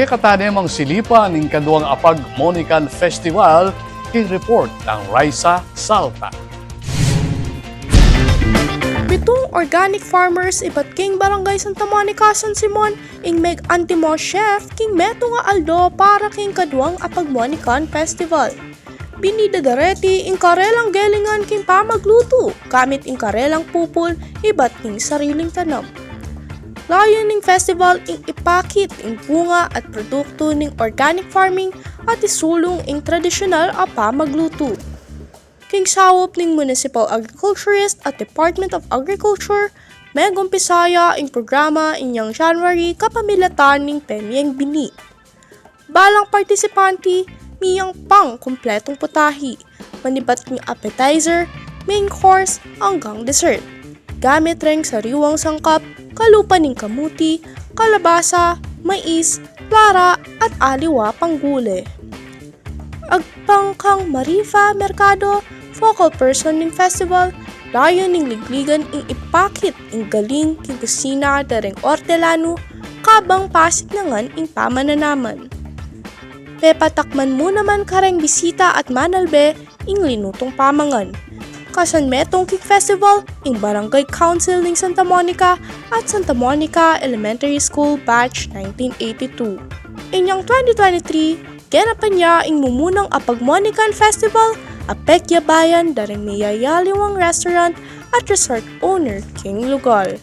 katanem ang silipan ng kaduang Apag Monican Festival kay report ng Raisa Salta. Pitong organic farmers iba't king barangay Santa Monica, San Simon ing meg antimo chef king meto nga aldo para king kaduang Apag Monican Festival. Binida Da Reng ing karelang Gelingan king Pamaglutu gamit ing karelang pupul iba't king sariling tanam. Layon ning festival ing ipakit ing bunga at produkto ning organic farming at isulong ing tradisyonal a pamagluto. King sawop ning Municipal Agriculturist at Department of Agriculture, megong pisaya ing programa inyang January kapamilatan ning Pemyeng Bini. Balang partisipanti, miyang pang kumpletong putahi, manibat ning appetizer, main course, hanggang dessert. Gamit ring sariwang sangkap, kalupa ning kamuti, kalabasa, mais, lara at aliwa panggule. Agpangkang Marifa Mercado, focal person ning festival, layon ning ligligan ing ipakit ing galing king kusina dareng ortelano, kabang pasig nangan ing pamananaman. Pepatakman mo naman kareng bisita at manalbe ing linutong pamangan. Kasan metong king festival ing Barangay Council ning Santa Monica at Santa Monica Elementary School Batch 1982. Inyang 2023, ganapan niya ing mumunang Apag Monican Festival, Apekya Bayan dareng mayayaliwang restaurant at resort owner king lugar.